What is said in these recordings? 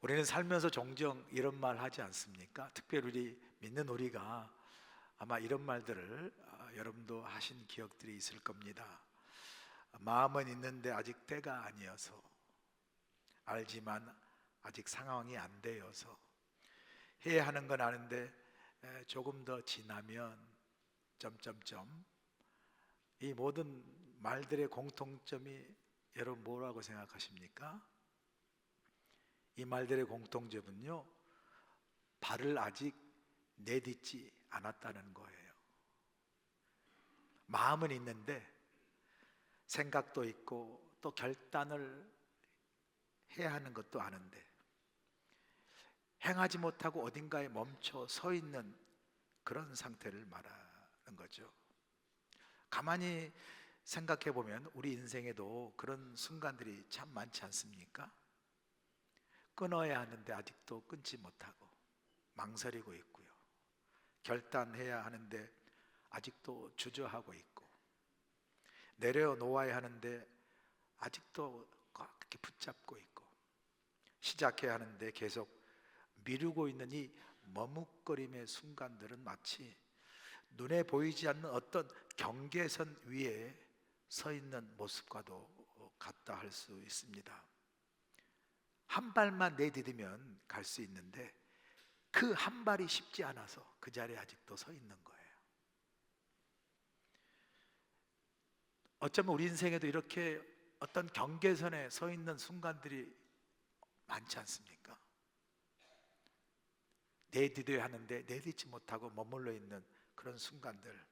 우리는 살면서 종종 이런 말 하지 않습니까? 특별히 믿는 우리가 아마 이런 말들을 여러분도 하신 기억들이 있을 겁니다. 마음은 있는데 아직 때가 아니어서, 알지만 아직 상황이 안 되어서, 해야 하는 건 아는데 조금 더 지나면 점점점. 이 모든 말들의 공통점이 여러분 뭐라고 생각하십니까? 이 말들의 공통점은요, 발을 아직 내딛지 않았다는 거예요. 마음은 있는데 생각도 있고 또 결단을 해야 하는 것도 아는데 행하지 못하고 어딘가에 멈춰 서 있는 그런 상태를 말하는 거죠. 가만히 생각해 보면 우리 인생에도 그런 순간들이 참 많지 않습니까? 끊어야 하는데 아직도 끊지 못하고 망설이고 있고요. 결단해야 하는데 아직도 주저하고 있고, 내려놓아야 하는데 아직도 그렇게 붙잡고 있고, 시작해야 하는데 계속 미루고 있는 이 머뭇거림의 순간들은 마치 눈에 보이지 않는 어떤 경계선 위에 서 있는 모습과도 같다 할 수 있습니다. 한 발만 내디디면 갈 수 있는데 그 한 발이 쉽지 않아서 그 자리에 아직도 서 있는 거예요. 어쩌면 우리 인생에도 이렇게 어떤 경계선에 서 있는 순간들이 많지 않습니까? 내디뎌야 하는데 내딛지 못하고 머물러 있는 그런 순간들.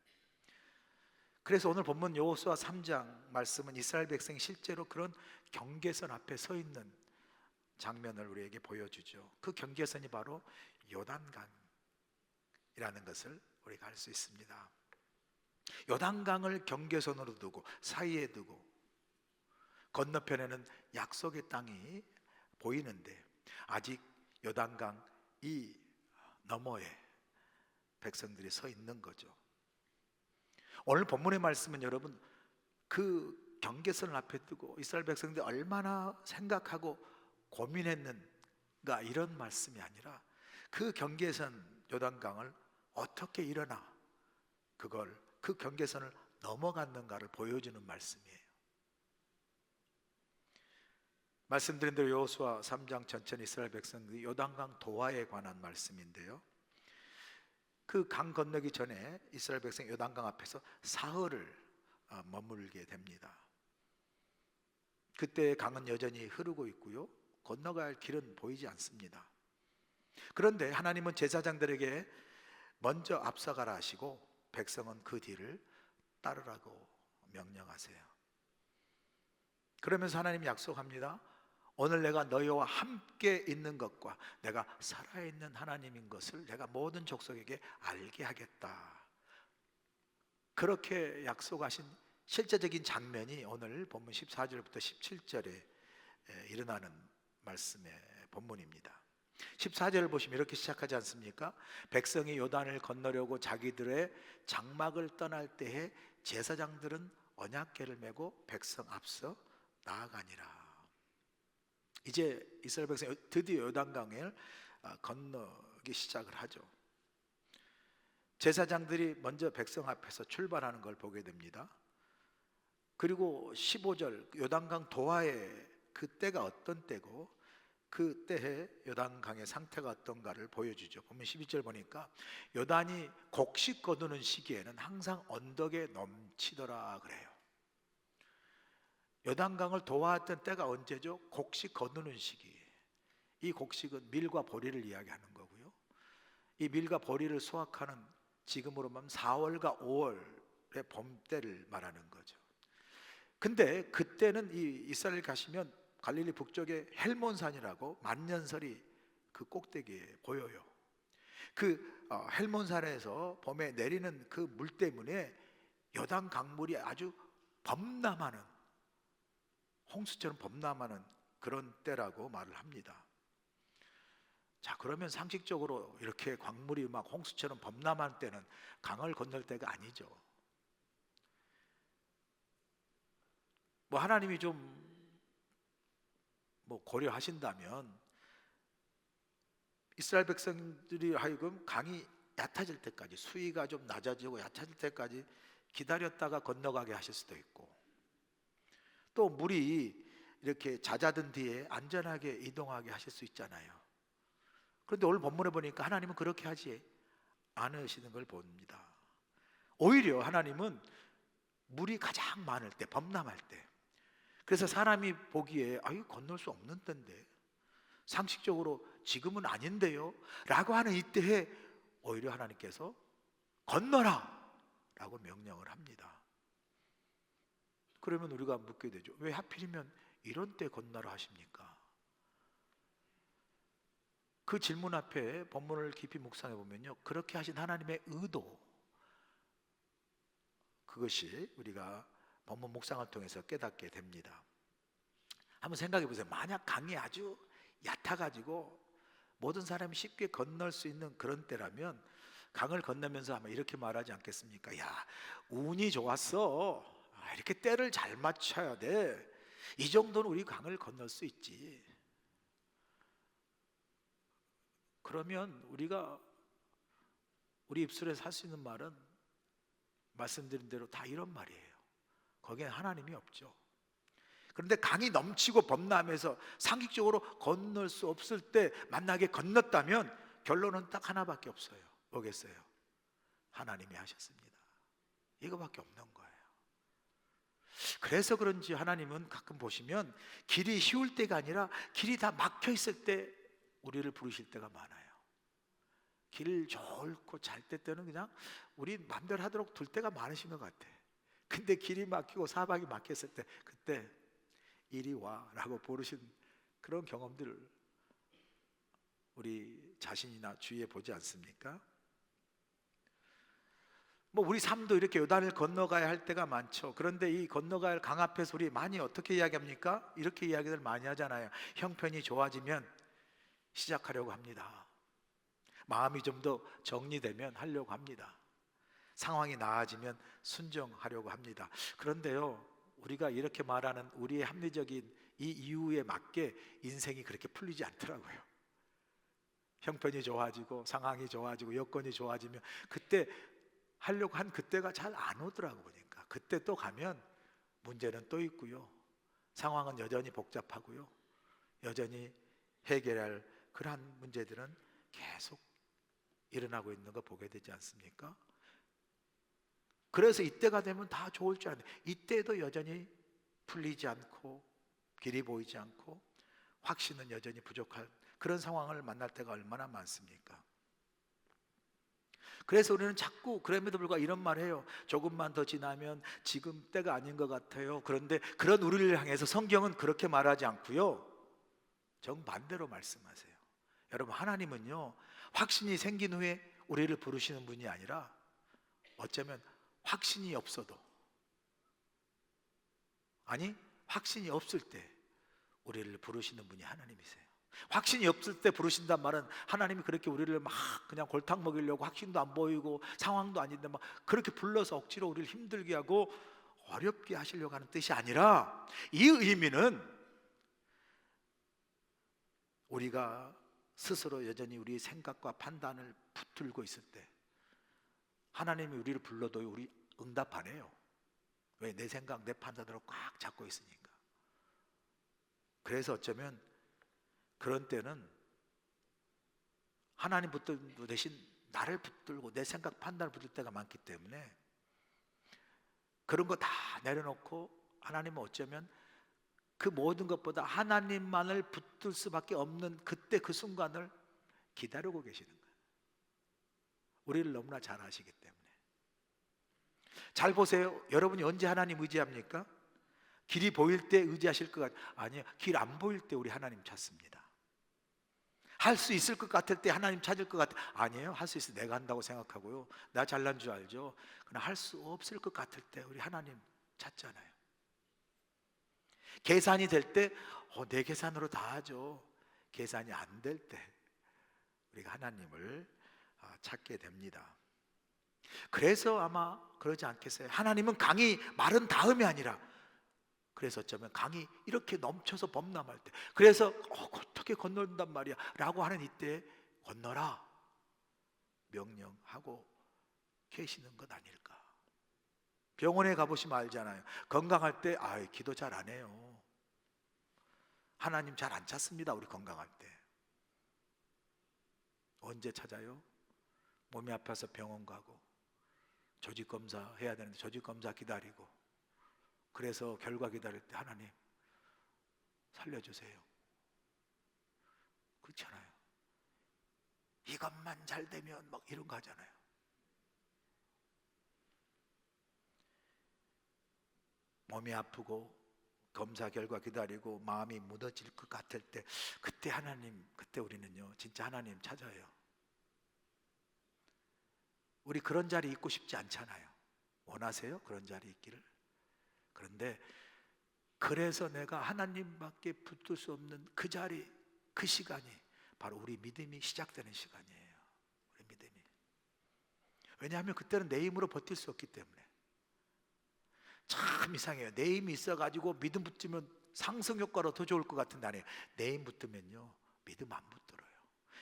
그래서 오늘 본문 여호수아 3장 말씀은 이스라엘 백성이 실제로 그런 경계선 앞에 서 있는 장면을 우리에게 보여주죠. 그 경계선이 바로 요단강이라는 것을 우리가 알 수 있습니다. 요단강을 경계선으로 두고 사이에 두고 건너편에는 약속의 땅이 보이는데 아직 요단강 이 너머에 백성들이 서 있는 거죠. 오늘 본문의 말씀은 여러분 그 경계선을 앞에 두고 이스라엘 백성들이 얼마나 생각하고 고민했는가 이런 말씀이 아니라 그 경계선 요단강을 어떻게 일어나 그걸 그 경계선을 넘어갔는가를 보여주는 말씀이에요. 말씀드린 대로 여호수아 3장 전체는 이스라엘 백성들이 요단강 도하에 관한 말씀인데요, 그 강 건너기 전에 이스라엘 백성이 요단강 앞에서 사흘을 머물게 됩니다. 그때 강은 여전히 흐르고 있고요, 건너갈 길은 보이지 않습니다. 그런데 하나님은 제사장들에게 먼저 앞서가라 하시고 백성은 그 뒤를 따르라고 명령하세요. 그러면서 하나님이 약속합니다. 오늘 내가 너희와 함께 있는 것과 내가 살아있는 하나님인 것을 내가 모든 족속에게 알게 하겠다. 그렇게 약속하신 실제적인 장면이 오늘 본문 14절부터 17절에 일어나는 말씀의 본문입니다. 14절을 보시면 이렇게 시작하지 않습니까? 백성이 요단을 건너려고 자기들의 장막을 떠날 때에 제사장들은 언약궤를 메고 백성 앞서 나아가니라. 이제 이스라엘 백성이 드디어 요단강을 건너기 시작을 하죠. 제사장들이 먼저 백성 앞에서 출발하는 걸 보게 됩니다. 그리고 15절 요단강 도하에 그때가 어떤 때고 그 때의 요단강의 상태가 어떤가를 보여주죠. 보면 12절 보니까 요단이 곡식 거두는 시기에는 항상 언덕에 넘치더라 그래요. 요단강을 도와했던 때가 언제죠? 곡식 거두는 시기. 이 곡식은 밀과 보리를 이야기하는 거고요, 이 밀과 보리를 수확하는 지금으로 말하면 4월과 5월의 봄 때를 말하는 거죠. 근데 그때는 이 이스라엘 가시면 갈릴리 북쪽에 헬몬산이라고 만년설이 그 꼭대기에 보여요. 그 헬몬산에서 봄에 내리는 그 물 때문에 요단 강물이 아주 범람하는, 홍수처럼 범람하는 그런 때라고 말을 합니다. 자, 그러면 상식적으로 이렇게 광물이 막 홍수처럼 범람할 때는 강을 건널 때가 아니죠. 뭐 하나님이 좀 고려하신다면 이스라엘 백성들이 하여금 강이 얕아질 때까지, 수위가 좀 낮아지고 얕아질 때까지 기다렸다가 건너가게 하실 수도 있고, 또 물이 이렇게 잦아든 뒤에 안전하게 이동하게 하실 수 있잖아요. 그런데 오늘 본문에 보니까 하나님은 그렇게 하지 않으시는 걸 봅니다. 오히려 하나님은 물이 가장 많을 때, 범람할 때, 그래서 사람이 보기에 아유 건널 수 없는 데인데, 상식적으로 지금은 아닌데요 라고 하는 이때에 오히려 하나님께서 건너라 라고 명령을 합니다. 그러면 우리가 묻게 되죠. 왜 하필이면 이런 때 건너라 하십니까? 그 질문 앞에 본문을 깊이 묵상해 보면요, 그렇게 하신 하나님의 의도, 그것이 우리가 본문 묵상을 통해서 깨닫게 됩니다. 한번 생각해 보세요. 만약 강이 아주 얕아가지고 모든 사람이 쉽게 건널 수 있는 그런 때라면 강을 건너면서 아마 이렇게 말하지 않겠습니까? 야, 운이 좋았어. 이렇게 때를 잘 맞춰야 돼. 이 정도는 우리 강을 건널 수 있지. 그러면 우리가 우리 입술에서 할 수 있는 말은 말씀드린 대로 다 이런 말이에요. 거기에 하나님이 없죠. 그런데 강이 넘치고 범람해서 상식적으로 건널 수 없을 때 만약에 건넜다면 결론은 딱 하나밖에 없어요. 뭐겠어요? 하나님이 하셨습니다. 이거밖에 없는 거예요. 그래서 그런지 하나님은 가끔 보시면 길이 쉬울 때가 아니라 길이 다 막혀 있을 때 우리를 부르실 때가 많아요. 길 좋고 잘 때는 그냥 우리 마음대로 하도록 둘 때가 많으신 것 같아. 근데 길이 막히고 사방이 막혔을 때, 그때 이리 와 라고 부르신 그런 경험들을 우리 자신이나 주위에 보지 않습니까? 뭐 우리 삶도 이렇게 요단을 건너가야 할 때가 많죠. 그런데 이 건너가야 할 강 앞에서 우리 많이 어떻게 이야기합니까? 이렇게 이야기들 많이 하잖아요. 형편이 좋아지면 시작하려고 합니다. 마음이 좀 더 정리되면 하려고 합니다. 상황이 나아지면 순종하려고 합니다. 그런데요, 우리가 이렇게 말하는 우리의 합리적인 이 이유에 맞게 인생이 그렇게 풀리지 않더라고요. 형편이 좋아지고 상황이 좋아지고 여건이 좋아지면 그때 하려고 한 그때가 잘 안 오더라고 보니까. 그때 또 가면 문제는 또 있고요, 상황은 여전히 복잡하고요, 여전히 해결할 그러한 문제들은 계속 일어나고 있는 거 보게 되지 않습니까? 그래서 이때가 되면 다 좋을 줄 아는데 이때도 여전히 풀리지 않고 길이 보이지 않고 확신은 여전히 부족한 그런 상황을 만날 때가 얼마나 많습니까? 그래서 우리는 자꾸 그럼에도 불구하고 이런 말 해요. 조금만 더 지나면 지금 때가 아닌 것 같아요. 그런데 그런 우리를 향해서 성경은 그렇게 말하지 않고요, 정반대로 말씀하세요. 여러분, 하나님은요, 확신이 생긴 후에 우리를 부르시는 분이 아니라 어쩌면 확신이 없어도, 아니 확신이 없을 때 우리를 부르시는 분이 하나님이세요. 확신이 없을 때 부르신단 말은 하나님이 그렇게 우리를 막 그냥 골탕 먹이려고, 확신도 안 보이고 상황도 아닌데 막 그렇게 불러서 억지로 우리를 힘들게 하고 어렵게 하시려고 하는 뜻이 아니라, 이 의미는 우리가 스스로 여전히 우리 생각과 판단을 붙들고 있을 때 하나님이 우리를 불러도 우리 응답 안 해요. 왜? 내 생각, 내 판단으로 꽉 잡고 있으니까. 그래서 어쩌면 그런 때는 하나님 붙들고 대신 나를 붙들고 내 생각, 판단을 붙들 때가 많기 때문에 그런 거 다 내려놓고 하나님은 어쩌면 그 모든 것보다 하나님만을 붙들 수밖에 없는 그때 그 순간을 기다리고 계시는 거예요. 우리를 너무나 잘 아시기 때문에. 잘 보세요. 여러분이 언제 하나님 의지합니까? 길이 보일 때 의지하실 것 같아요? 아니요, 길 안 보일 때 우리 하나님 찾습니다. 할 수 있을 것 같을 때 하나님 찾을 것 같아요? 아니에요, 할 수 있어. 내가 한다고 생각하고요, 나 잘난 줄 알죠. 그러나 할 수 없을 것 같을 때 우리 하나님 찾잖아요. 계산이 될 때 내 계산으로 다 하죠. 계산이 안 될 때 우리가 하나님을 찾게 됩니다. 그래서 아마 그러지 않겠어요? 하나님은 강이 마른 다음이 아니라, 그래서 어쩌면 강이 이렇게 넘쳐서 범람할 때, 그래서 어떻게 건너는단 말이야 라고 하는 이때 건너라 명령하고 계시는 것 아닐까. 병원에 가보시면 알잖아요. 건강할 때 기도 잘 안 해요. 하나님 잘 안 찾습니다. 우리 건강할 때. 언제 찾아요? 몸이 아파서 병원 가고 조직검사 해야 되는데 조직검사 기다리고, 그래서 결과 기다릴 때 하나님 살려주세요. 그렇잖아요. 이것만 잘 되면 막 이런 거 하잖아요. 몸이 아프고 검사 결과 기다리고 마음이 무너질 것 같을 때, 그때 하나님, 그때 우리는요 진짜 하나님 찾아요. 우리 그런 자리 있고 싶지 않잖아요. 원하세요? 그런 자리 있기를? 그런데 그래서 내가 하나님밖에 붙을 수 없는 그 자리, 그 시간이 바로 우리 믿음이 시작되는 시간이에요. 우리 믿음이. 왜냐하면 그때는 내 힘으로 버틸 수 없기 때문에. 참 이상해요. 내 힘이 있어가지고 믿음 붙으면 상승 효과로 더 좋을 것 같은데 아니에요. 내 힘 붙으면요 믿음 안 붙들어요.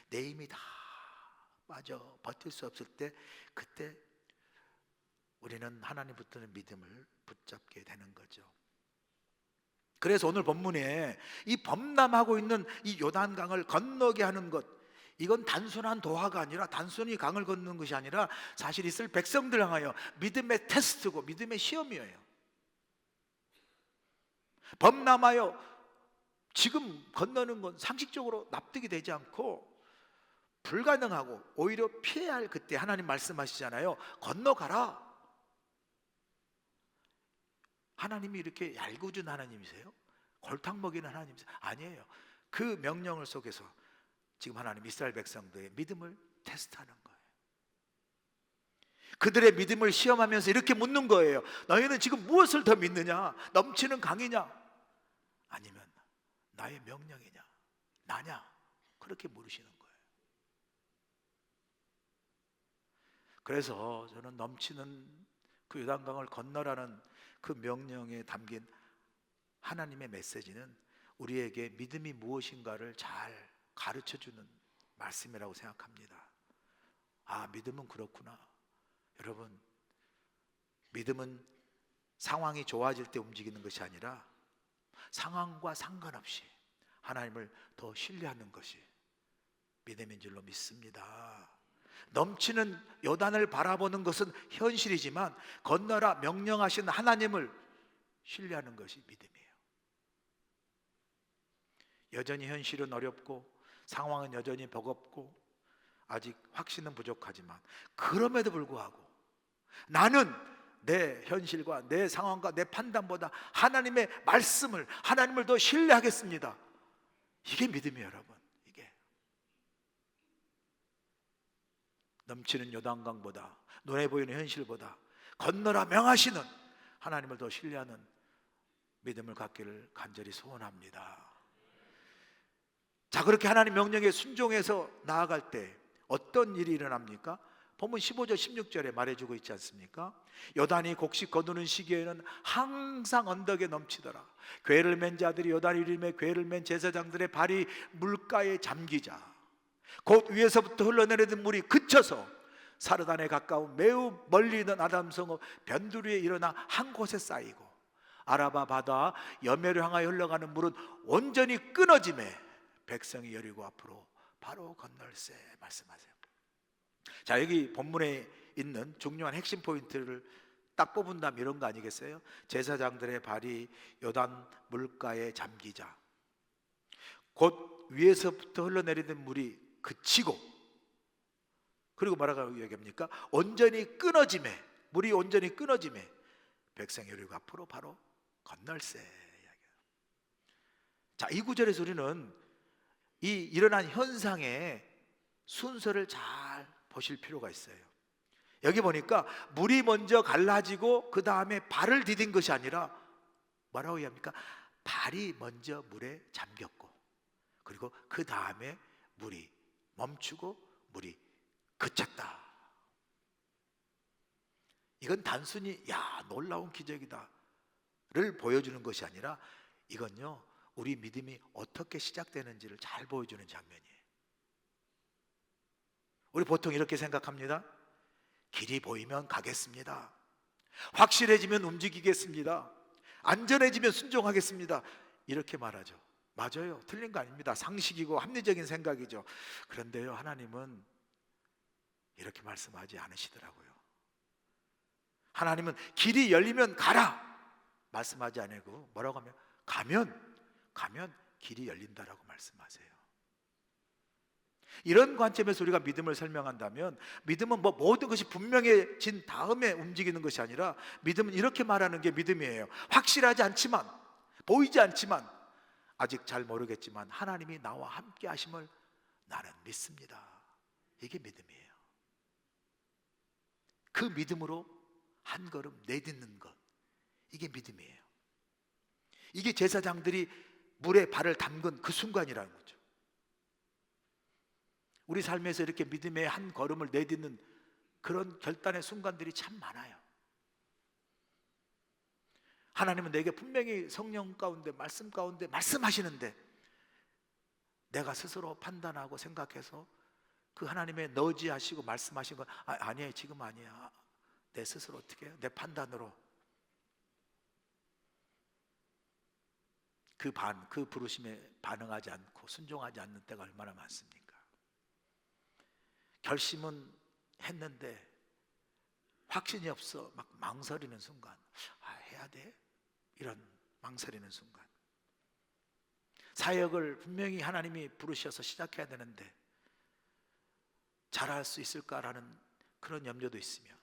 내 힘이 다 빠져 버틸 수 없을 때, 그때 우리는 하나님 붙드는 믿음을 붙잡게 되는 거죠. 그래서 오늘 본문에 이 범람하고 있는 이 요단강을 건너게 하는 것, 이건 단순한 도하가 아니라, 단순히 강을 건너는 것이 아니라 사실 이스라엘 백성들 향하여 믿음의 테스트고 믿음의 시험이에요. 범람하여 지금 건너는 건 상식적으로 납득이 되지 않고 불가능하고 오히려 피해야 할 그때 하나님 말씀하시잖아요. 건너가라. 하나님이 이렇게 얄궂은 하나님이세요? 골탕 먹이는 하나님이세요? 아니에요. 그 명령을 속에서 지금 하나님 이스라엘 백성들의 믿음을 테스트하는 거예요. 그들의 믿음을 시험하면서 이렇게 묻는 거예요. 너희는 지금 무엇을 더 믿느냐? 넘치는 강이냐? 아니면 나의 명령이냐? 나냐? 그렇게 물으시는 거예요. 그래서 저는 넘치는 그 요단강을 건너라는 그 명령에 담긴 하나님의 메시지는 우리에게 믿음이 무엇인가를 잘 가르쳐주는 말씀이라고 생각합니다. 아, 믿음은 그렇구나. 여러분, 믿음은 상황이 좋아질 때 움직이는 것이 아니라 상황과 상관없이 하나님을 더 신뢰하는 것이 믿음인 줄로 믿습니다. 넘치는 요단을 바라보는 것은 현실이지만 건너라 명령하신 하나님을 신뢰하는 것이 믿음이에요. 여전히 현실은 어렵고 상황은 여전히 버겁고 아직 확신은 부족하지만, 그럼에도 불구하고 나는 내 현실과 내 상황과 내 판단보다 하나님의 말씀을, 하나님을 더 신뢰하겠습니다. 이게 믿음이에요, 여러분. 이게 넘치는 요단강보다, 눈에 보이는 현실보다 건너라 명하시는 하나님을 더 신뢰하는 믿음을 갖기를 간절히 소원합니다. 자, 그렇게 하나님 명령에 순종해서 나아갈 때 어떤 일이 일어납니까? 본문 15절 16절에 말해주고 있지 않습니까? 요단이 곡식 거두는 시기에는 항상 언덕에 넘치더라. 궤를 맨 자들이 요단 이름에 궤를 맨 제사장들의 발이 물가에 잠기자 곧 위에서부터 흘러내리던 물이 그쳐서 사르단에 가까운 매우 멀리 있는 아담성어 변두리에 일어나 한 곳에 쌓이고 아라바 바다 여매를 향하여 흘러가는 물은 온전히 끊어지매 백성이 여리고 앞으로 바로 건널세 말씀하세요. 자, 여기 본문에 있는 중요한 핵심 포인트를 딱 뽑은다면 이런 거 아니겠어요? 제사장들의 발이 요단 물가에 잠기자 곧 위에서부터 흘러내리는 물이 그치고, 그리고 뭐라고 얘기합니까? 온전히 끊어짐에, 물이 온전히 끊어짐에 백성이 여리고 앞으로 바로 건널세. 자, 이 구절에서 우리는 이 일어난 현상의 순서를 잘 보실 필요가 있어요. 여기 보니까 물이 먼저 갈라지고 그 다음에 발을 디딘 것이 아니라 뭐라고 얘기합니까? 발이 먼저 물에 잠겼고 그리고 그 다음에 물이 멈추고 물이 그쳤다. 이건 단순히 야 놀라운 기적이다를 보여주는 것이 아니라 이건요 우리 믿음이 어떻게 시작되는지를 잘 보여주는 장면이에요. 우리 보통 이렇게 생각합니다. 길이 보이면 가겠습니다. 확실해지면 움직이겠습니다. 안전해지면 순종하겠습니다. 이렇게 말하죠. 맞아요. 틀린 거 아닙니다. 상식이고 합리적인 생각이죠. 그런데요, 하나님은 이렇게 말씀하지 않으시더라고요. 하나님은 길이 열리면 가라 말씀하지 않고 뭐라고 하면 가면 길이 열린다라고 말씀하세요. 이런 관점에서 우리가 믿음을 설명한다면, 믿음은 뭐 모든 것이 분명해진 다음에 움직이는 것이 아니라, 믿음은 이렇게 말하는 게 믿음이에요. 확실하지 않지만, 보이지 않지만, 아직 잘 모르겠지만 하나님이 나와 함께 하심을 나는 믿습니다. 이게 믿음이에요. 그 믿음으로 한 걸음 내딛는 것, 이게 믿음이에요. 이게 제사장들이 물에 발을 담근 그 순간이라는 거죠. 우리 삶에서 이렇게 믿음의 한 걸음을 내딛는 그런 결단의 순간들이 참 많아요. 하나님은 내게 분명히 성령 가운데, 말씀 가운데 말씀하시는데, 내가 스스로 판단하고 생각해서 그 하나님의 너지하시고 말씀하신 건 아니에요, 지금 아니야, 내 스스로 어떻게 해요? 내 판단으로 그 부르심에 반응하지 않고 순종하지 않는 때가 얼마나 많습니까? 결심은 했는데 확신이 없어 막 망설이는 순간, 해야 돼? 이런 망설이는 순간, 사역을 분명히 하나님이 부르셔서 시작해야 되는데 잘할 수 있을까라는 그런 염려도 있으며,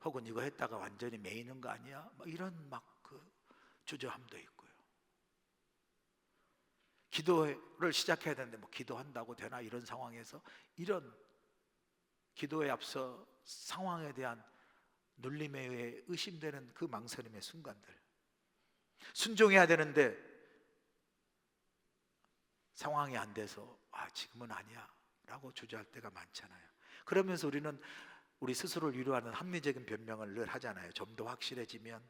혹은 이거 했다가 완전히 매이는 거 아니야? 이런 그 주저함도 있고요. 기도를 시작해야 되는데 기도한다고 되나? 이런 상황에서 이런 기도에 앞서 상황에 대한 눌림에 의해 의심되는 그 망설임의 순간들, 순종해야 되는데 상황이 안 돼서 지금은 아니야 라고 주저할 때가 많잖아요. 그러면서 우리는 우리 스스로를 위로하는 합리적인 변명을 늘 하잖아요. 좀 더 확실해지면,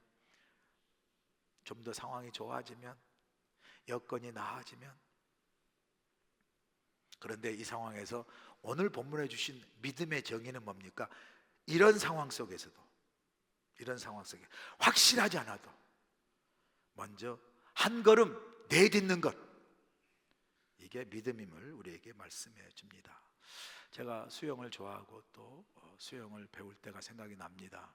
좀 더 상황이 좋아지면, 여건이 나아지면. 그런데 이 상황에서 오늘 본문에 주신 믿음의 정의는 뭡니까? 이런 상황 속에서도, 이런 상황 속에 확실하지 않아도 먼저 한 걸음 내딛는 것, 이게 믿음임을 우리에게 말씀해 줍니다. 제가 수영을 좋아하고 또 수영을 배울 때가 생각이 납니다.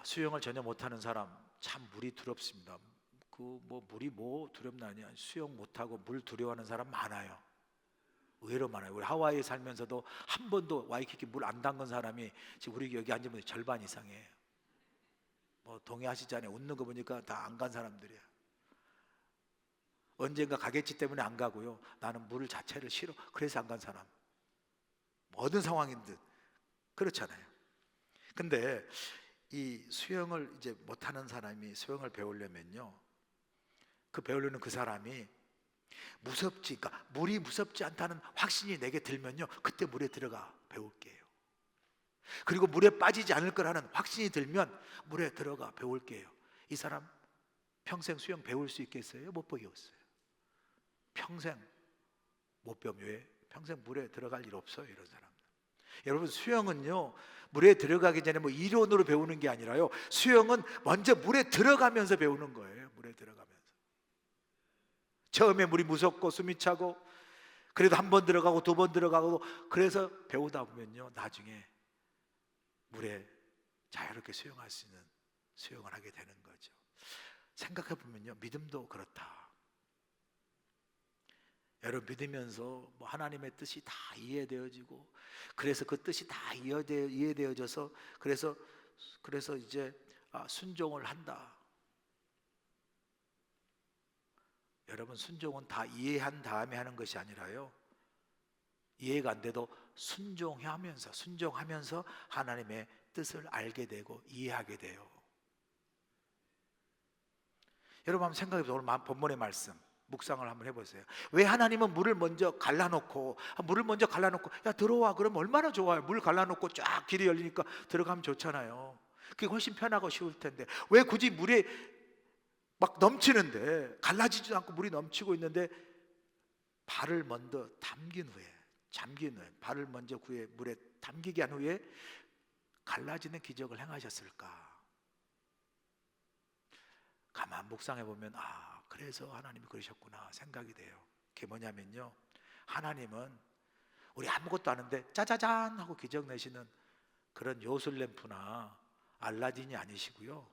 수영을 전혀 못하는 사람 참 물이 두렵습니다. 물이 두렵나니, 수영 못하고 물 두려워하는 사람 많아요. 의외로 많아요. 우리 하와이에 살면서도 한 번도 와이키키 물 안 담근 사람이 지금 우리 여기 앉은 분이 절반 이상이에요. 동의하시잖아요. 웃는 거 보니까 다 안 간 사람들이야. 언젠가 가겠지 때문에 안 가고요. 나는 물 자체를 싫어. 그래서 안 간 사람. 어떤 상황인 듯 그렇잖아요. 근데 이 수영을 이제 못하는 사람이 수영을 배우려면요, 배우려는 그 사람이 그러니까 물이 무섭지 않다는 확신이 내게 들면요, 그때 물에 들어가 배울게요. 그리고 물에 빠지지 않을 거라는 확신이 들면 물에 들어가 배울게요. 이 사람 평생 수영 배울 수 있겠어요? 못 배우겠어요. 평생 못 배우면 왜? 평생 물에 들어갈 일 없어요, 이런 사람들. 여러분, 수영은요, 물에 들어가기 전에 이론으로 배우는 게 아니라요, 수영은 먼저 물에 들어가면서 배우는 거예요. 물에 들어가면서. 처음에 물이 무섭고 숨이 차고, 그래도 한 번 들어가고 두 번 들어가고, 그래서 배우다 보면요, 나중에 물에 자유롭게 수영할 수 있는 수영을 하게 되는 거죠. 생각해 보면요, 믿음도 그렇다. 여러분, 믿으면서 하나님의 뜻이 다 이해되어지고, 그래서 그 뜻이 다 이해되어져서 그래서 이제 순종을 한다. 여러분, 순종은 다 이해한 다음에 하는 것이 아니라요, 이해가 안 돼도 순종하면서 하나님의 뜻을 알게 되고 이해하게 돼요. 여러분, 한번 생각해 보세요. 오늘 본문의 말씀 묵상을 한번 해보세요. 왜 하나님은 물을 먼저 갈라놓고 야 들어와 그러면 얼마나 좋아요. 물 갈라놓고 쫙 길이 열리니까 들어가면 좋잖아요. 그게 훨씬 편하고 쉬울 텐데 왜 굳이 물에 막 넘치는데, 갈라지지도 않고 물이 넘치고 있는데 발을 먼저 잠긴 후에 발을 먼저 구에 물에 담기게 한 후에 갈라지는 기적을 행하셨을까? 가만 묵상해 보면 그래서 하나님이 그러셨구나 생각이 돼요. 그게 뭐냐면요, 하나님은 우리 아무것도 아는데 짜자잔 하고 기적 내시는 그런 요술램프나 알라딘이 아니시고요,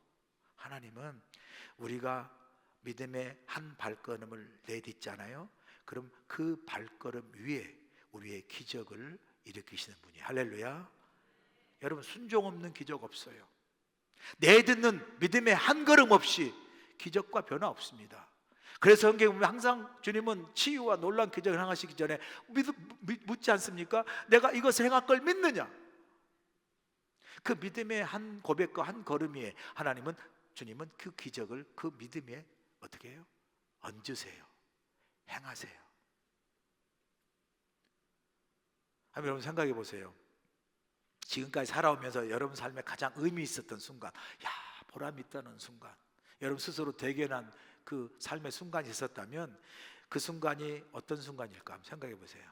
하나님은 우리가 믿음의 한 발걸음을 내딛잖아요. 그럼 그 발걸음 위에 우리의 기적을 일으키시는 분이에요. 할렐루야. 여러분, 순종 없는 기적 없어요. 내딛는 믿음의 한 걸음 없이 기적과 변화 없습니다. 그래서 성경에 보면 항상 주님은 치유와 놀라운 기적을 행하시기 전에 묻지 않습니까? 내가 이것을 행할 걸 믿느냐? 그 믿음의 한 고백과 한 걸음에 주님은 그 기적을 그 믿음에 어떻게 해요? 얹으세요. 행하세요. 한번 여러분 생각해 보세요. 지금까지 살아오면서 여러분 삶에 가장 의미 있었던 순간, 보람 있다는 순간, 여러분 스스로 대견한 그 삶의 순간이 있었다면 그 순간이 어떤 순간일까 한번 생각해 보세요.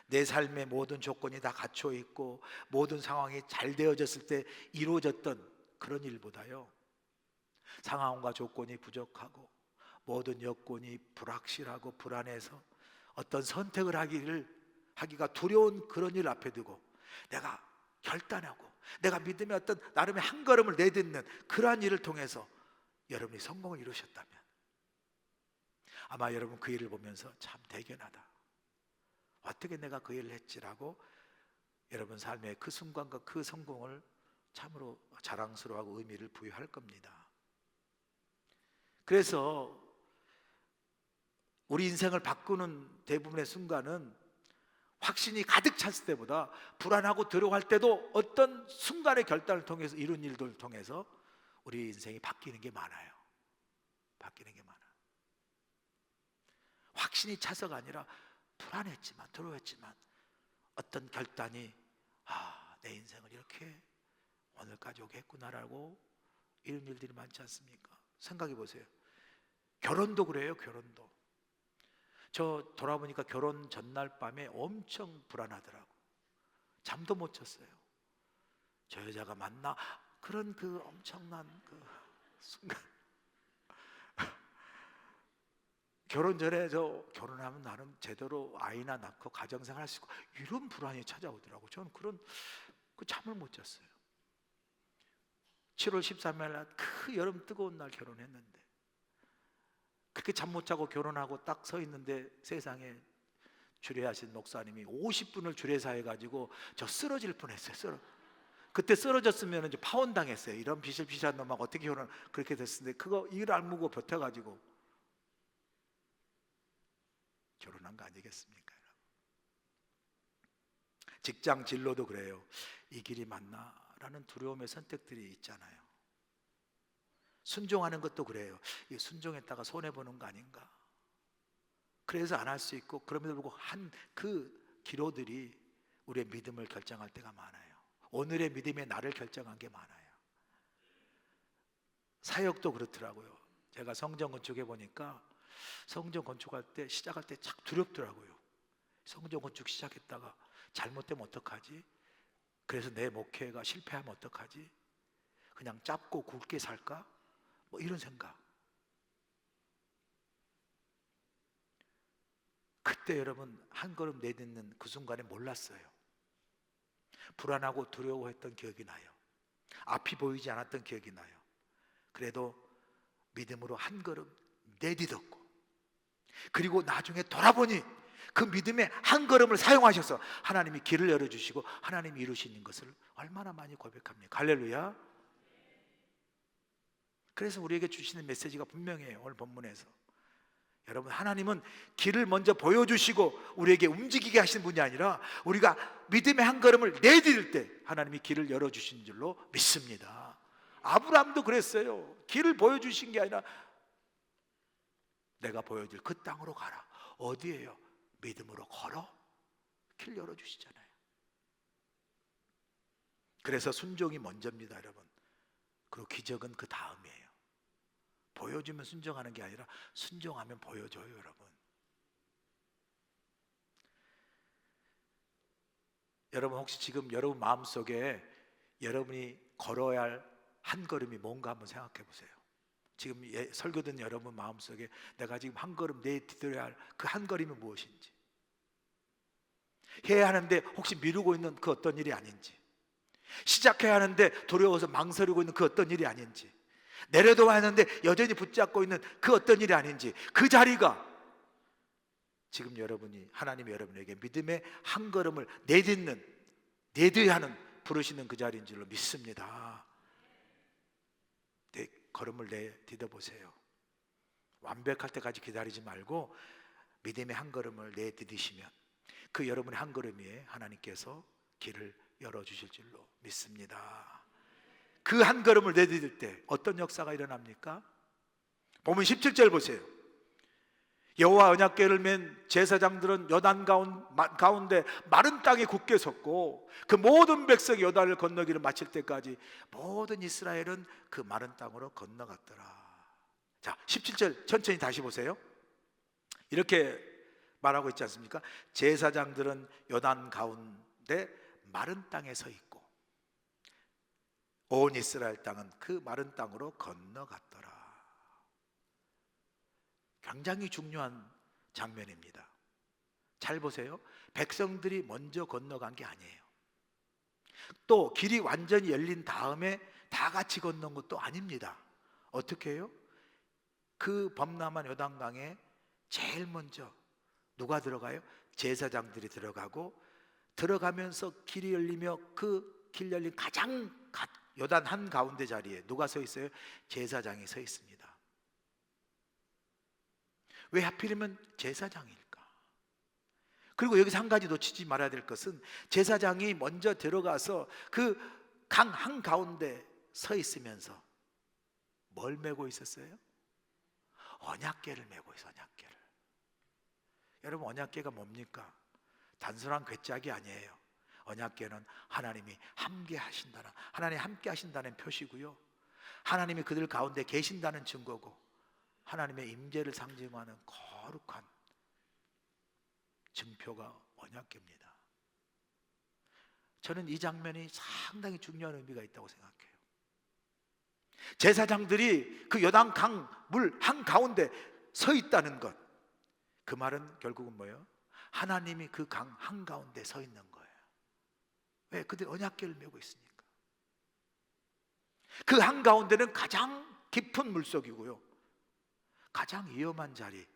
내 삶의 모든 조건이 다 갖춰 있고 모든 상황이 잘 되어졌을 때 이루어졌던 그런 일보다요, 상황과 조건이 부족하고 모든 여건이 불확실하고 불안해서 어떤 선택을 하기가 두려운 그런 일 앞에 두고 내가 결단하고 내가 믿음의 어떤 나름의 한 걸음을 내딛는 그러한 일을 통해서 여러분이 성공을 이루셨다면 아마 여러분 그 일을 보면서 참 대견하다, 어떻게 내가 그 일을 했지라고 여러분 삶의 그 순간과 그 성공을 참으로 자랑스러워하고 의미를 부여할 겁니다. 그래서 우리 인생을 바꾸는 대부분의 순간은 확신이 가득 찼을 때보다 불안하고 두려워할 때도 어떤 순간의 결단을 통해서 이룬 일들을 통해서 우리 인생이 바뀌는 게 많아요. 바뀌는 게 많아요. 확신이 차서가 아니라 불안했지만 두려웠지만 어떤 결단이 내 인생을 이렇게 오늘까지 오게 했구나라고 이런 일들이 많지 않습니까? 생각해 보세요. 결혼도 그래요. 결혼도 저 돌아보니까 결혼 전날 밤에 엄청 불안하더라고. 잠도 못 잤어요. 저 여자가 맞나? 그런 그 엄청난 그 순간. 결혼 전에 저 결혼하면 나름 제대로 아이나 낳고 가정생활 할 수 있고 이런 불안이 찾아오더라고. 저는 그런 잠을 못 잤어요. 7월 13일 날 그 여름 뜨거운 날 결혼했는데 그렇게 잠 못 자고 결혼하고 딱 서 있는데 세상에 주례하신 목사님이 50분을 주례사 해가지고 저 쓰러질 뻔했어요. 그때 쓰러졌으면 이제 파혼당했어요. 이런 비실비실한 놈하고 어떻게 결혼 그렇게 됐는데 그거 일 알무고 버텨가지고 결혼한 거 아니겠습니까? 직장 진로도 그래요. 이 길이 맞나? 라는 두려움의 선택들이 있잖아요. 순종하는 것도 그래요. 이 순종했다가 손해보는 거 아닌가? 그래서 안 할 수 있고 그럼에도 불구하고 한 그 기로들이 우리의 믿음을 결정할 때가 많아요. 오늘의 믿음의 나를 결정한 게 많아요. 사역도 그렇더라고요. 제가 성전 건축해 보니까 성전 건축할 때 시작할 때 참 두렵더라고요. 성전 건축 시작했다가 잘못되면 어떡하지? 그래서 내 목회가 실패하면 어떡하지? 그냥 짧고 굵게 살까? 뭐 이런 생각. 그때 여러분 한 걸음 내딛는 그 순간에 몰랐어요. 불안하고 두려워했던 기억이 나요. 앞이 보이지 않았던 기억이 나요. 그래도 믿음으로 한 걸음 내딛었고 그리고 나중에 돌아보니 그 믿음의 한 걸음을 사용하셔서 하나님이 길을 열어주시고 하나님이 이루시는 것을 얼마나 많이 고백합니까? 할렐루야. 그래서 우리에게 주시는 메시지가 분명해요. 오늘 본문에서 여러분, 하나님은 길을 먼저 보여주시고 우리에게 움직이게 하시는 분이 아니라 우리가 믿음의 한 걸음을 내디딜 때 하나님이 길을 열어주신 줄로 믿습니다. 아브라함도 그랬어요. 길을 보여주신 게 아니라 내가 보여줄 그 땅으로 가라. 어디예요? 믿음으로 걸어 길 열어주시잖아요. 그래서 순종이 먼저입니다, 여러분. 그리고 기적은 그 다음이에요. 보여주면 순종하는 게 아니라 순종하면 보여줘요, 여러분. 여러분 혹시 지금 여러분 마음속에 여러분이 걸어야 할 한 걸음이 뭔가 한번 생각해 보세요. 지금 설교 듣는 여러분 마음속에 내가 지금 한 걸음 내디뎌야 할 그 한 걸음이 무엇인지, 해야 하는데 혹시 미루고 있는 그 어떤 일이 아닌지, 시작해야 하는데 두려워서 망설이고 있는 그 어떤 일이 아닌지, 내려놓아야 하는데 여전히 붙잡고 있는 그 어떤 일이 아닌지, 그 자리가 지금 여러분이 하나님이 여러분에게 믿음의 한 걸음을 내딛어야 하는 부르시는 그 자리인 줄로 믿습니다. 내 걸음을 내딛어 보세요. 완벽할 때까지 기다리지 말고 믿음의 한 걸음을 내딛으시면 그 여러분의 한 걸음 위에 하나님께서 길을 열어주실 줄로 믿습니다. 그 한 걸음을 내딛을 때 어떤 역사가 일어납니까? 보면 17절 보세요. 여호와 언약궤를 맨 제사장들은 요단 가운데 마른 땅에 굳게 섰고 그 모든 백성이 요단을 건너기를 마칠 때까지 모든 이스라엘은 그 마른 땅으로 건너갔더라. 자, 17절 천천히 다시 보세요. 이렇게 말하고 있지 않습니까? 제사장들은 요단 가운데 마른 땅에 서 있고 온 이스라엘 땅은 그 마른 땅으로 건너갔더라. 굉장히 중요한 장면입니다. 잘 보세요. 백성들이 먼저 건너간 게 아니에요. 또 길이 완전히 열린 다음에 다 같이 건넌 것도 아닙니다. 어떻게 해요? 그 범람한 요단강에 제일 먼저 누가 들어가요? 제사장들이 들어가고, 들어가면서 길이 열리며 그 길 열린 가장 요단 한가운데 자리에 누가 서 있어요? 제사장이 서 있습니다. 왜 하필이면 제사장일까? 그리고 여기서 한 가지 놓치지 말아야 될 것은 제사장이 먼저 들어가서 그 강 한가운데 서 있으면서 뭘 메고 있었어요? 언약궤를 메고 있어요. 언약궤를. 여러분, 언약궤가 뭡니까? 단순한 궤짝이 아니에요. 언약궤는 하나님이 함께 하신다는, 하나님이 함께 하신다는 표시고요, 하나님이 그들 가운데 계신다는 증거고, 하나님의 임재를 상징하는 거룩한 증표가 언약궤입니다. 저는 이 장면이 상당히 중요한 의미가 있다고 생각해요. 제사장들이 그 요단강 물 한가운데 서 있다는 것, 그 말은 결국은 뭐예요? 하나님이 그 강 한가운데 서 있는 거예요. 왜? 그들이 언약궤를 메고 있으니까. 그 한가운데는 가장 깊은 물속이고요, 가장 위험한 자리,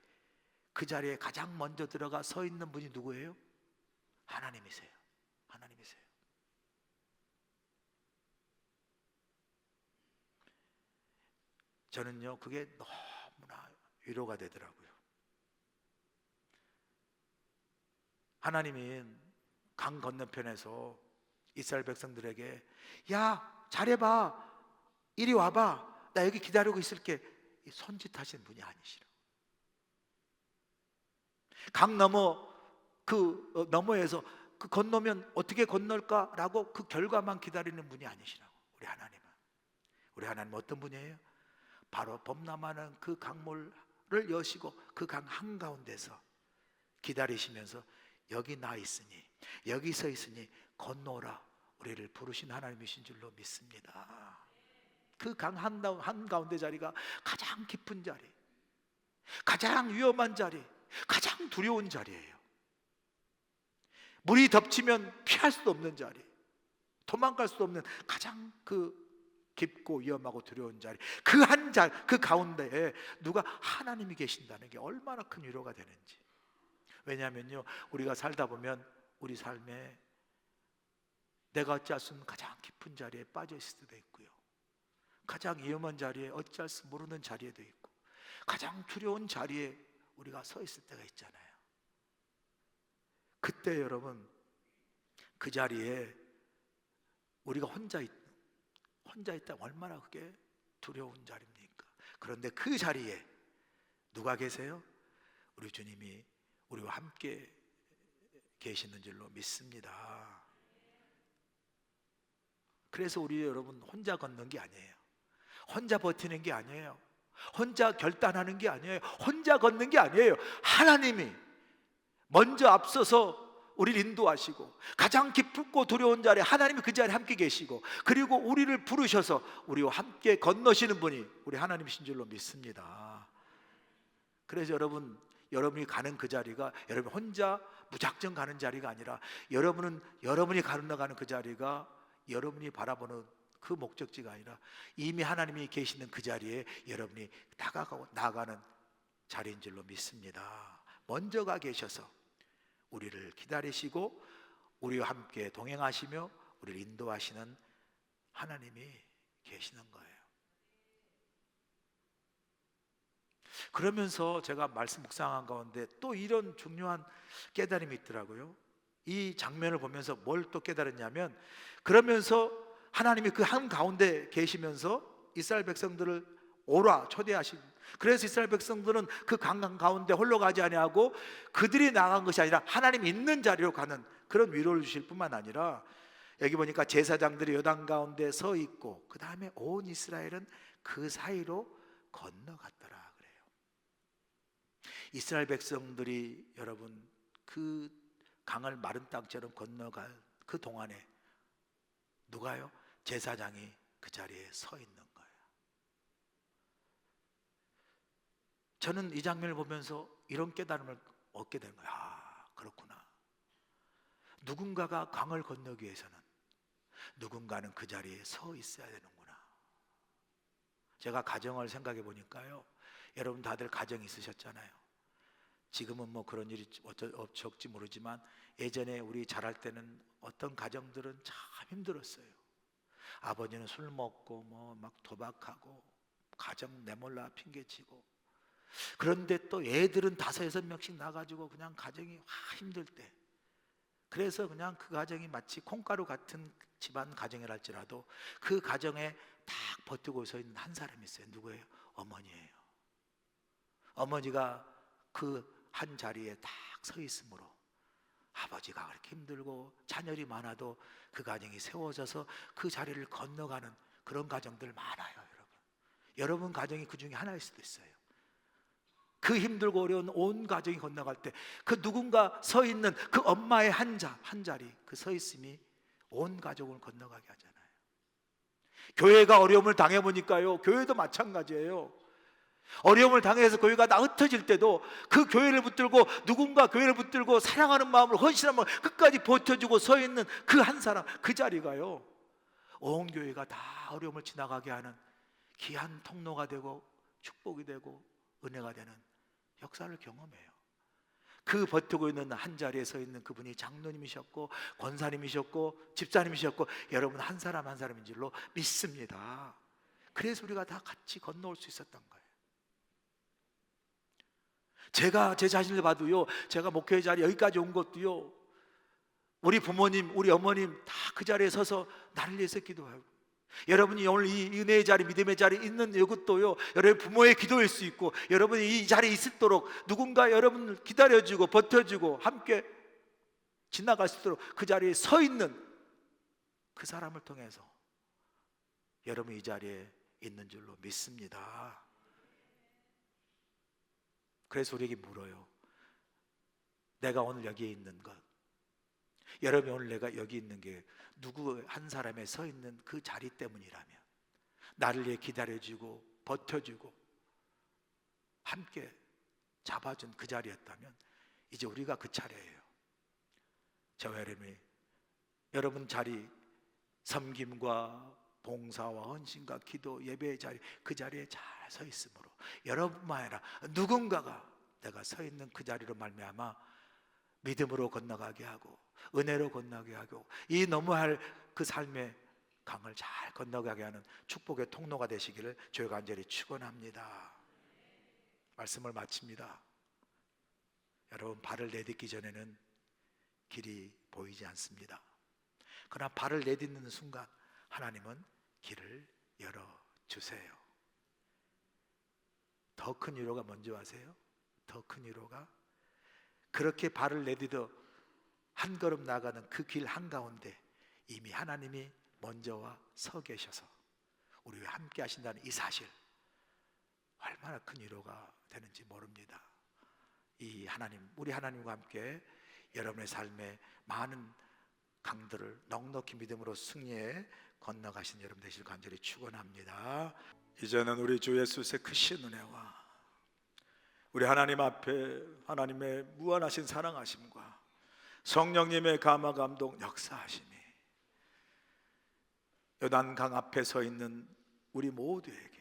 그 자리에 가장 먼저 들어가 서 있는 분이 누구예요? 하나님이세요. 하나님이세요. 저는요, 그게 너무나 위로가 되더라고요. 하나님이 강 건너편에서 이스라엘 백성들에게 야, 잘해봐, 이리 와봐, 나 여기 기다리고 있을게, 손짓하시는 분이 아니시라. 강 너머 그 너머에서 그 건너면 어떻게 건널까라고 그 결과만 기다리는 분이 아니시라고. 우리 하나님은 어떤 분이에요? 바로 범람하는 그 강물을 여시고 그 강 한가운데서 기다리시면서 여기 나 있으니, 여기 서 있으니 건너오라, 우리를 부르신 하나님이신 줄로 믿습니다. 그 강 한가운데 자리가 가장 깊은 자리, 가장 위험한 자리, 가장 두려운 자리예요. 물이 덮치면 피할 수도 없는 자리, 도망갈 수도 없는 가장 그 깊고 위험하고 두려운 자리, 그 가운데에 누가 하나님이 계신다는 게 얼마나 큰 위로가 되는지. 왜냐하면요, 우리가 살다 보면 우리 삶에 내가 어찌할 수 없는 가장 깊은 자리에 빠져 있을 수도 있고요, 가장 위험한 자리에 어찌할 수 모르는 자리에도 있고, 가장 두려운 자리에 우리가 서 있을 때가 있잖아요. 그때 여러분, 그 자리에 우리가 혼자 있다 얼마나 그게 두려운 자리입니까? 그런데 그 자리에 누가 계세요? 우리 주님이 우리와 함께 계시는 줄로 믿습니다. 그래서 우리 여러분 혼자 걷는 게 아니에요. 혼자 버티는 게 아니에요. 혼자 결단하는 게 아니에요. 혼자 걷는 게 아니에요. 하나님이 먼저 앞서서 우리를 인도하시고 가장 기쁘고 두려운 자리에 하나님이 그 자리에 함께 계시고 그리고 우리를 부르셔서 우리와 함께 건너시는 분이 우리 하나님이신 줄로 믿습니다. 그래서 여러분이 가는 그 자리가 여러분 혼자 무작정 가는 자리가 아니라 여러분이 건너가는 그 자리가 여러분이 바라보는 그 목적지가 아니라 이미 하나님이 계시는 그 자리에 여러분이 나아가는 자리인 줄로 믿습니다. 먼저 가 계셔서 우리를 기다리시고 우리와 함께 동행하시며 우리를 인도하시는 하나님이 계시는 거예요. 그러면서 제가 말씀 묵상한 가운데 또 이런 중요한 깨달음이 있더라고요. 이 장면을 보면서 뭘 또 깨달았냐면, 그러면서 하나님이 그 한가운데 계시면서 이스라엘 백성들을 오라 초대하신, 그래서 이스라엘 백성들은 그 강강 가운데 홀로 가지 아니하고 그들이 나간 것이 아니라 하나님 있는 자리로 가는 그런 위로를 주실 뿐만 아니라, 여기 보니까 제사장들이 요단 가운데 서 있고 그 다음에 온 이스라엘은 그 사이로 건너갔더라 그래요. 이스라엘 백성들이 여러분 그 강을 마른 땅처럼 건너갈 그 동안에 누가요? 제사장이 그 자리에 서 있는 거예요. 저는 이 장면을 보면서 이런 깨달음을 얻게 되는 거예요. 아, 그렇구나. 누군가가 강을 건너기 위해서는 누군가는 그 자리에 서 있어야 되는구나. 제가 가정을 생각해 보니까요, 여러분 다들 가정 있으셨잖아요. 지금은 뭐 그런 일이 적지 모르지만 예전에 우리 자랄 때는 어떤 가정들은 참 힘들었어요. 아버지는 술 먹고 뭐 막 도박하고 가정 내몰라 핑계치고, 그런데 또 애들은 5-6명씩 나가지고 그냥 가정이 힘들 때, 그래서 그냥 그 가정이 마치 콩가루 같은 집안 가정이랄지라도 그 가정에 딱 버티고 서 있는 한 사람이 있어요. 누구예요? 어머니예요. 어머니가 그 한 자리에 딱 서 있으므로 아버지가 그렇게 힘들고 자녀들이 많아도 그 가정이 세워져서 그 자리를 건너가는 그런 가정들 많아요. 여러분 가정이 그 중에 하나일 수도 있어요. 그 힘들고 어려운 온 가정이 건너갈 때 그 누군가 서 있는 그 엄마의 한 자리, 그 서 있음이 온 가족을 건너가게 하잖아요. 교회가 어려움을 당해보니까요, 교회도 마찬가지예요. 어려움을 당해서 교회가 흩어질 때도 그 교회를 붙들고, 누군가 교회를 붙들고 사랑하는 마음으로 헌신한 마음 끝까지 버텨주고 서 있는 그 한 사람, 그 자리가요, 온 교회가 다 어려움을 지나가게 하는 귀한 통로가 되고 축복이 되고 은혜가 되는 역사를 경험해요. 그 버티고 있는 한 자리에 서 있는 그분이 장로님이셨고 권사님이셨고 집사님이셨고 여러분 한 사람 한 사람인 줄로 믿습니다. 그래서 우리가 다 같이 건너올 수 있었던 거예요. 제가 제 자신을 봐도요, 제가 목회의 자리 여기까지 온 것도요, 우리 부모님, 우리 어머님 다 그 자리에 서서 나를 위해서 기도하고, 여러분이 오늘 이 은혜의 자리, 믿음의 자리에 있는 이것도요, 여러분 부모의 기도일 수 있고, 여러분이 이 자리에 있도록 누군가 여러분을 기다려주고 버텨주고 함께 지나갈 수 있도록 그 자리에 서 있는 그 사람을 통해서 여러분이 이 자리에 있는 줄로 믿습니다. 그래서 우리에게 물어요. 내가 오늘 여기에 있는 것, 여러분이 오늘 내가 여기 있는 게 누구 한 사람에 서 있는 그 자리 때문이라면, 나를 위해 기다려주고 버텨주고 함께 잡아준 그 자리였다면 이제 우리가 그 차례예요. 저와 여러분 자리, 섬김과 봉사와 헌신과 기도, 예배의 자리, 그 자리에 잘 서 있으므로 여러분만 아니라 누군가가 내가 서 있는 그 자리로 말미암아 믿음으로 건너가게 하고 은혜로 건너게 하고 이 넘어야 할 그 삶의 강을 잘 건너가게 하는 축복의 통로가 되시기를 주의 간절히 축원합니다. 말씀을 마칩니다. 여러분, 발을 내딛기 전에는 길이 보이지 않습니다. 그러나 발을 내딛는 순간 하나님은 길을 열어주세요. 더 큰 위로가 뭔지 아세요? 더 큰 위로가 그렇게 발을 내딛어 한 걸음 나가는 그 길 한가운데 이미 하나님이 먼저와 서 계셔서 우리와 함께 하신다는 이 사실, 얼마나 큰 위로가 되는지 모릅니다. 이 하나님, 우리 하나님과 함께 여러분의 삶에 많은 강들을 넉넉히 믿음으로 승리해 건너가신 여러분 되실 간절히 축원합니다. 이제는 우리 주 예수의 크신 은혜와 우리 하나님 앞에 하나님의 무한하신 사랑하심과 성령님의 감화 감동 역사하심이 요단강 앞에 서 있는 우리 모두에게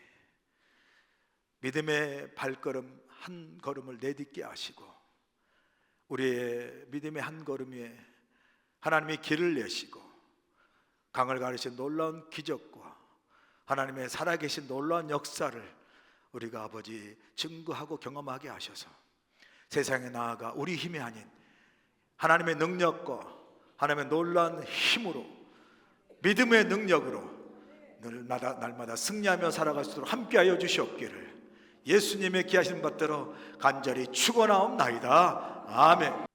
믿음의 발걸음 한 걸음을 내딛게 하시고 우리의 믿음의 한 걸음 위에 하나님이 길을 내시고 강을 가르신 놀라운 기적과 하나님의 살아계신 놀라운 역사를 우리가 아버지 증거하고 경험하게 하셔서 세상에 나아가 우리 힘이 아닌 하나님의 능력과 하나님의 놀라운 힘으로 믿음의 능력으로 날마다 승리하며 살아갈 수 있도록 함께하여 주시옵기를 예수님의 귀하신 받들어 간절히 축원하옵나이다. 아멘.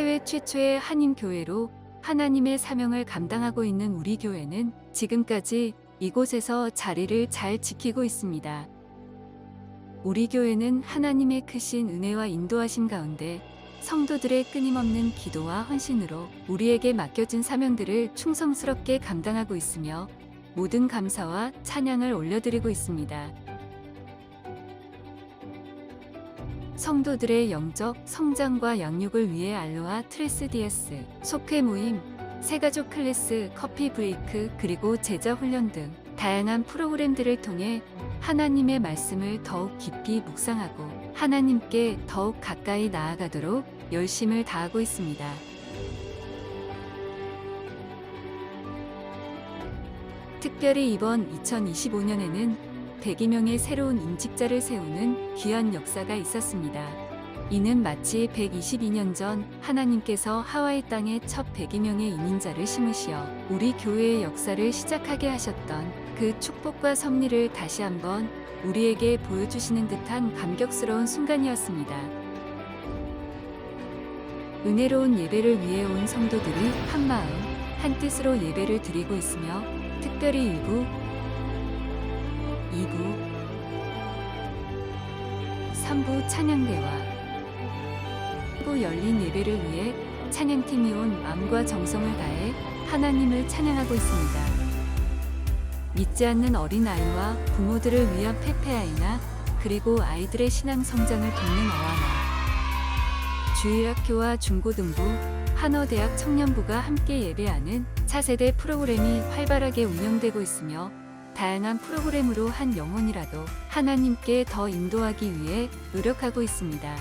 해외 최초의 한인 교회로 하나님의 사명을 감당하고 있는 우리 교회는 지금까지 이곳에서 자리를 잘 지키고 있습니다. 우리 교회는 하나님의 크신 은혜와 인도하심 가운데 성도들의 끊임없는 기도와 헌신으로 우리에게 맡겨진 사명들을 충성스럽게 감당하고 있으며 모든 감사와 찬양을 올려드리고 있습니다. 성도들의 영적 성장과 양육을 위해 알로하 트레스디에스, 속회 모임, 새가족 클래스, 커피 브레이크, 그리고 제자 훈련 등 다양한 프로그램들을 통해 하나님의 말씀을 더욱 깊이 묵상하고 하나님께 더욱 가까이 나아가도록 열심을 다하고 있습니다. 특별히 이번 2025년에는 100여 명의 새로운 임직자를 세우는 귀한 역사가 있었습니다. 이는 마치 122년 전 하나님께서 하와이 땅에 첫 100여 명의 이민자를 심으시어 우리 교회의 역사를 시작하게 하셨던 그 축복과 섭리를 다시 한번 우리에게 보여주시는 듯한 감격스러운 순간이었습니다. 은혜로운 예배를 위해 온 성도들이 한마음, 한뜻으로 예배를 드리고 있으며 특별히 1부, 2부, 3부 찬양대와 부 열린 예배를 위해 찬양팀이 온 마음과 정성을 다해 하나님을 찬양하고 있습니다. 믿지 않는 어린아이와 부모들을 위한 페페아이나 그리고 아이들의 신앙 성장을 돕는 어와나 주일학교와 중고등부, 한어대학 청년부가 함께 예배하는 차세대 프로그램이 활발하게 운영되고 있으며 다양한 프로그램으로 한 영혼이라도 하나님께 더 인도하기 위해 노력하고 있습니다.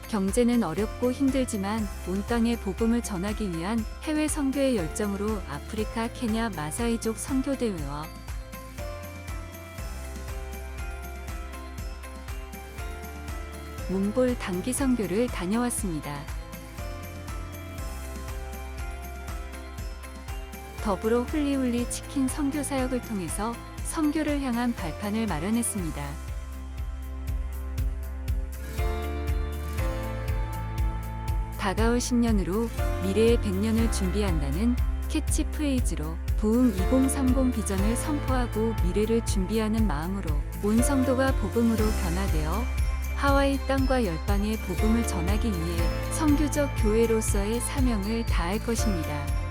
경제는 어렵고 힘들지만 온 땅에 복음을 전하기 위한 해외 선교의 열정으로 아프리카 케냐 마사이족 선교대회와 몽골 단기 선교를 다녀왔습니다. 더불어 훌리훌리 치킨 선교 사역을 통해서 선교를 향한 발판을 마련했습니다. 다가올 10년으로 미래의 100년을 준비한다는 캐치프레이즈로 부흥 2030 비전을 선포하고 미래를 준비하는 마음으로 온 성도가 복음으로 변화되어 하와이 땅과 열방에 복음을 전하기 위해 선교적 교회로서의 사명을 다할 것입니다.